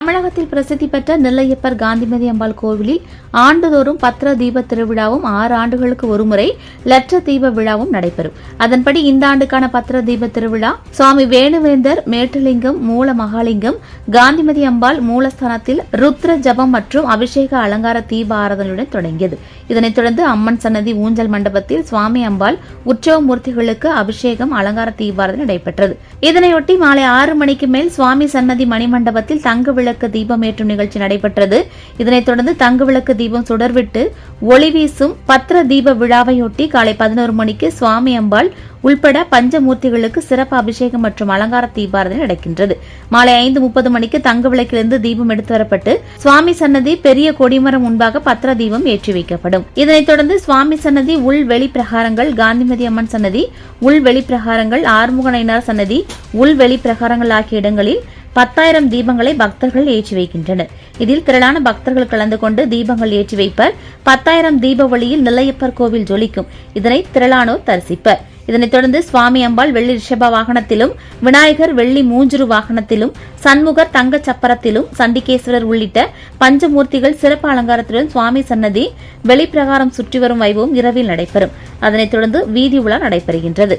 தமிழகத்தில் பிரசித்தி பெற்ற நெல்லையப்பர் காந்திமதி அம்பாள் கோவிலில் ஆண்டுதோறும் பத்திர தீப திருவிழாவும் 6 ஆண்டுகளுக்கு ஒருமுறை லட்ச தீப விழாவும் நடைபெறும். அதன்படி இந்த ஆண்டுக்கான பத்திர தீப திருவிழா சுவாமி வேணுவேந்தர் மேட்டுலிங்கம் மூல மகாலிங்கம் காந்திமதி அம்பாள் மூலஸ்தானத்தில் ருத்ர ஜபம் மற்றும் அபிஷேக அலங்கார தீப ஆராதனையுடன் தொடங்கியது. இதனைத் தொடர்ந்து அம்மன் சன்னதி ஊஞ்சல் மண்டபத்தில் சுவாமி அம்பாள் உற்சவ மூர்த்திகளுக்கு அபிஷேகம் அலங்கார தீபாராதனை நடைபெற்றது. இதனையொட்டி மாலை 6 மணிக்கு மேல் சுவாமி சன்னதி மணிமண்டபத்தில் தங்க விளக்கு தீபம் ஏற்றும் நிகழ்ச்சி நடைபெற்றது. இதனைத் தொடர்ந்து தங்க விளக்கு தீபம் சுடர்விட்டு ஒளி வீசும் பத்திர தீப விழாவையொட்டி காலை 11 மணிக்கு சுவாமி அம்பாள் உள்பட பஞ்சமூர்த்திகளுக்கு சிறப்பு அபிஷேகம் மற்றும் அலங்கார தீபாராதனை நடக்கின்றது. மாலை 5:30 மணிக்கு தங்க விளக்கிலிருந்து தீபம் எடுத்து வரப்பட்டு சுவாமி சன்னதி பெரிய கொடிமரம் முன்பாக பத்திர தீபம் ஏற்றி வைக்கப்படும். இதனைத் தொடர்ந்து சுவாமி சன்னதி உள் வெளி பிரகாரங்கள், காந்திமதி அம்மன் சன்னதி உள் வெளி பிரகாரங்கள், ஆறுமுகநயினார் சன்னதி உள் வெளி பிரகாரங்கள் ஆகிய இடங்களில் 10,000 தீபங்களை பக்தர்கள் ஏற்றி வைக்கின்றனர். இதில் திரளான பக்தர்கள் கலந்து கொண்டு தீபங்கள் ஏற்றி வைப்பர். 10,000 தீப ஒளியில் நெல்லையப்பர் கோவில் ஜொலிக்கும். இதனை திரளானோர் தரிசிப்பர். இதனைத் தொடர்ந்து சுவாமி அம்பாள் வெள்ளி ரிஷப வாகனத்திலும், விநாயகர் வெள்ளி மூஞ்சுரு வாகனத்திலும், சண்முகர் தங்க சப்பரத்திலும், சண்டிகேஸ்வரர் உள்ளிட்ட பஞ்சமூர்த்திகள் சிறப்பு அலங்காரத்துடன் சுவாமி சன்னதி வெளிப்பிரகாரம் சுற்றி வரும் வைபவம் இரவில் நடைபெறும். அதனைத் தொடர்ந்து வீதி உலா நடைபெறுகின்றது.